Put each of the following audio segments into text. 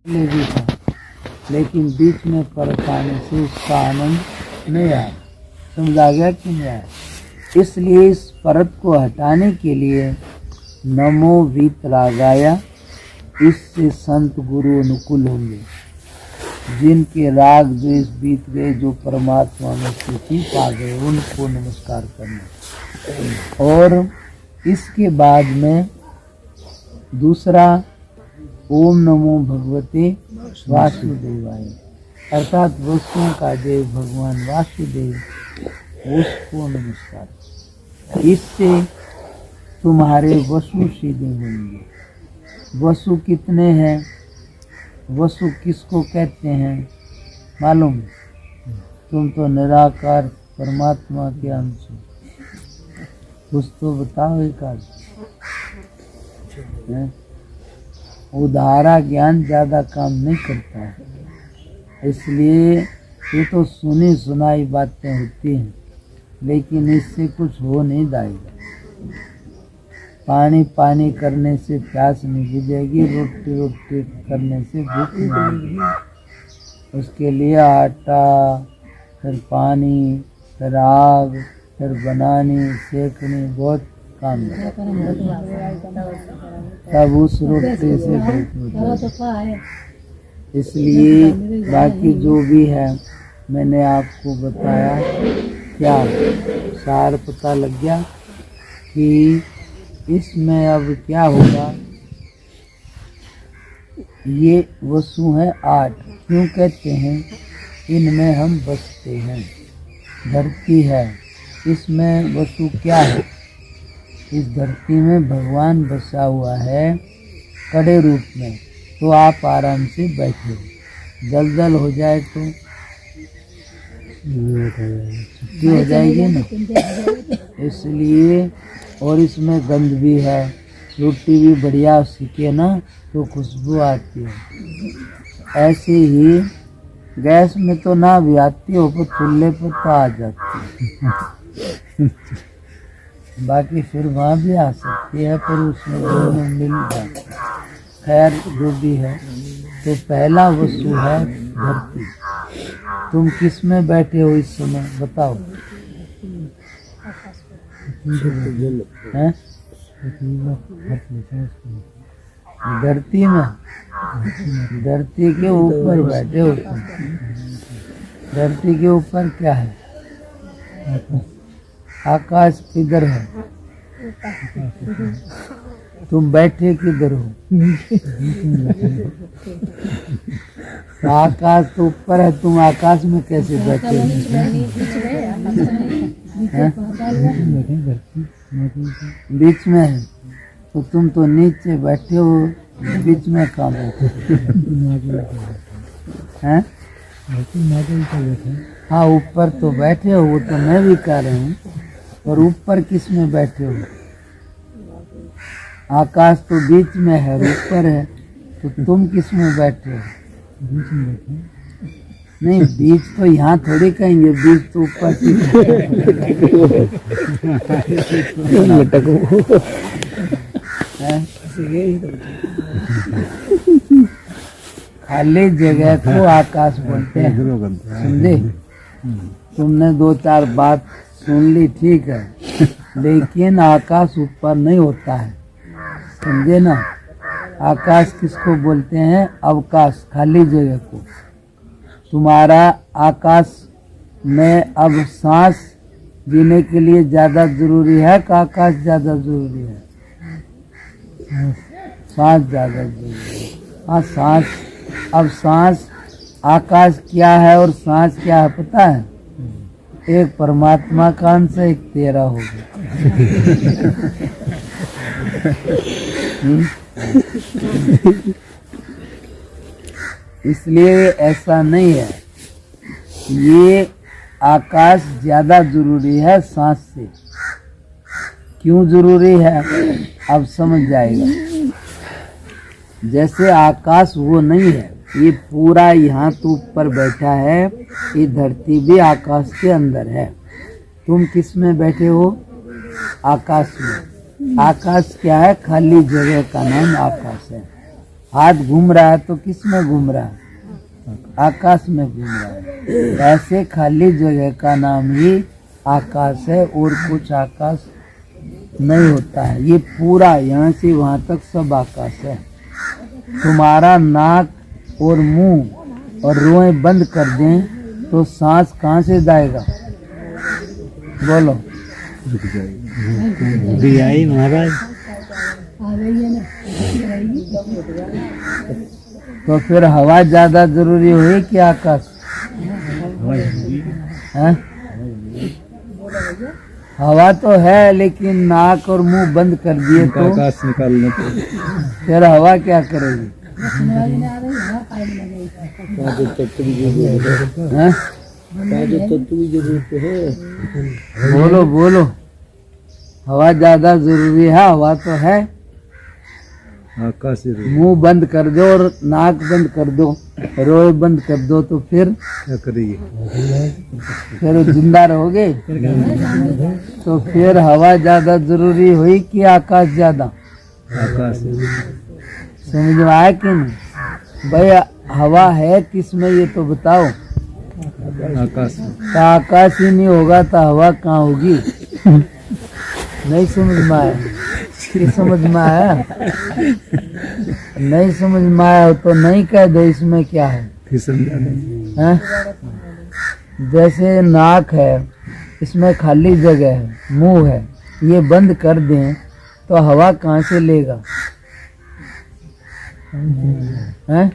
पहले भी था, लेकिन बीच में फर्क आने से उसका आनंद नहीं आया। समझ आ गया कि नहीं आया? इसलिए इस फर्क को हटाने के लिए नमो वीतरागाया, इससे संत गुरु अनुकूल होंगे। जिनके राग द्वेष बीत गए, जो परमात्मा में स्थिति पा गए, उनको नमस्कार करना। और इसके बाद में दूसरा ओम नमो भगवते वासुदेवाय, अर्थात वस्तुओं का देव भगवान वासुदेव, उसको नमस्कार। इससे तुम्हारे वसु सीधे होंगे। वसु कितने हैं? वसु किसको कहते हैं मालूम? तुम तो निराकार परमात्मा के अंश हो, कुछ तो बताओ एक आध। उदाहरा ज्ञान ज्यादा काम नहीं करता है, इसलिए ये तो सुनी सुनाई बातें होती हैं, लेकिन इससे कुछ हो नहीं जाएगा। पानी पानी करने से प्यास नहीं बुझेगी, रोटी रोटी करने से भूख नहीं लगेगी। उसके लिए आटा, फिर पानी, फिर आग, फिर बनानी सेकनी, बहुत काम है। तब उस रोटी से भूख है। इसलिए बाकी जो भी है मैंने आपको बताया। क्या सार पता लग गया कि इसमें अब क्या होगा? ये वसु है 8। क्यों कहते हैं? इनमें हम बसते हैं। धरती है, इसमें वसु क्या है? इस धरती में भगवान बसा हुआ है कड़े रूप में। तो आप आराम से बैठे हो, दलदल हो जाए तो छुट्टी हो जाएगी ना। इसलिए, और इसमें गंध भी है, रोटी भी बढ़िया सीखे ना तो खुशबू आती है। ऐसे ही गैस में तो ना भी आती हो, पर चूल्हे पर तो आ जाती है। बाकी फिर वहाँ भी आ सकती है, पर उसमें दोनों मिल जाते हैं। खैर जो भी है, तो पहला वस्तु है धरती। तुम किस में बैठे हो इस समय बताओ? हैं? धरती में, धरती के ऊपर बैठे हो तुम। धरती के ऊपर क्या है? आकाश किधर है? तुम बैठे किधर हो? आकाश तो ऊपर है, तुम आकाश में कैसे बैठे हो? बीच में है, तो तुम तो नीचे बैठे हो, बीच में कहाँ बैठे हैं? हाँ ऊपर तो बैठे हो, वो तो मैं भी कह रहा हूँ, पर ऊपर किस में बैठे हो? आकाश तो बीच में है, ऊपर है, तो तुम किस में बैठे हो? बीच में बैठे। नहीं, बीच तो यहाँ थोड़ी कहेंगे, बीच तो ऊपर खाली जगह को आकाश बोलते हैं, समझे? तुमने 2-4 बात सुन ली, ठीक है, लेकिन आकाश ऊपर नहीं होता है, समझे ना? आकाश किसको बोलते हैं? अवकाश, खाली जगह को। तुम्हारा आकाश में अब सांस जीने के लिए ज्यादा जरूरी है कि आकाश ज्यादा जरूरी है? सांस ज्यादा जरूरी है। हाँ सांस। अब सांस, आकाश क्या है और सांस क्या है पता है? एक परमात्मा का अंश, एक तेरा हो गया। इसलिए ऐसा नहीं है, ये आकाश ज्यादा जरूरी है सांस से। क्यों जरूरी है अब समझ जाएगा। जैसे आकाश वो नहीं है, ये पूरा यहाँ तो ऊपर बैठा है, ये धरती भी आकाश के अंदर है। तुम किस में बैठे हो? आकाश में। आकाश क्या है? खाली जगह का नाम आकाश है। हाथ घूम रहा है तो किस में घूम रहा है? आकाश में घूम रहा है। ऐसे खाली जगह का नाम ही आकाश है और कुछ आकाश नहीं होता है। ये पूरा यहाँ से वहाँ तक सब आकाश है। तुम्हारा नाक और मुंह और रोएं बंद कर दें तो सांस कहाँ से जाएगा? बोलो। रुक जाएगी आई महाराज। तो फिर हवा ज्यादा जरूरी हुई कि आकाश? है? हवा तो है लेकिन नाक और मुंह बंद कर दिए तो आकाश निकालने को फिर हवा क्या करेगी? बोलो बोलो। हवा ज्यादा जरूरी है। हवा तो है। आकाश मुंह बंद कर दो और नाक बंद कर दो, रोए बंद कर दो तो फिर क्या करेगी? फिर जिंदा रहोगे। तो फिर हवा ज्यादा जरूरी हुई कि आकाश ज्यादा? आकाश समझ में आया कि नहीं? भाई हवा है किस में ये तो बताओ। आकाश तो आकाश ही नहीं होगा तो हवा कहाँ होगी? नहीं समझ में आया? कि समझ में आया? नहीं समझ में आया तो नहीं कह दो इसमें क्या है? हैं? जैसे नाक है, इसमें खाली जगह है, मुंह है, ये बंद कर दें तो हवा कहाँ से लेगा? हैं?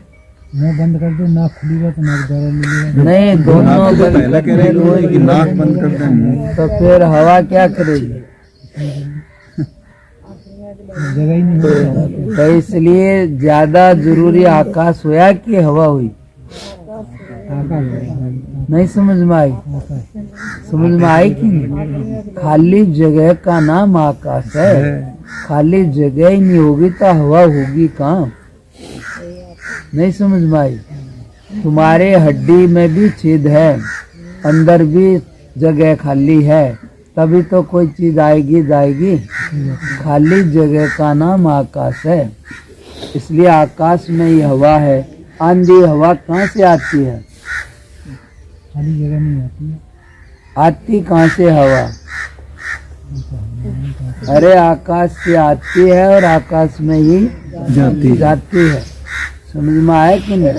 मुंह बंद कर दो, नाक खुलेगा तो नाक द्वारा मिलेगा। नहीं, दोनों पहला कह रहे हैं कि नाक बंद कर दें तो फिर हवा क्या करेगी? जगह ही नहीं। तो इसलिए ज्यादा जरूरी आकाश हुआ कि हवा हुई? नहीं समझ में आई? समझ में आई कि नहीं? खाली जगह का नाम आकाश है। खाली जगह ही नहीं होगी तो हवा होगी कहाँ? नहीं समझ में आई? तुम्हारे हड्डी में भी छेद है, अंदर भी जगह खाली है, तभी तो कोई चीज आएगी जाएगी। खाली जगह का नाम आकाश है। इसलिए आकाश में ही हवा है। आंधी हवा कहाँ से आती है? खाली जगह नहीं आती है। आती कहाँ से हवा? अरे आकाश से आती है और आकाश में ही जाती है। समझ में आया कि नहीं?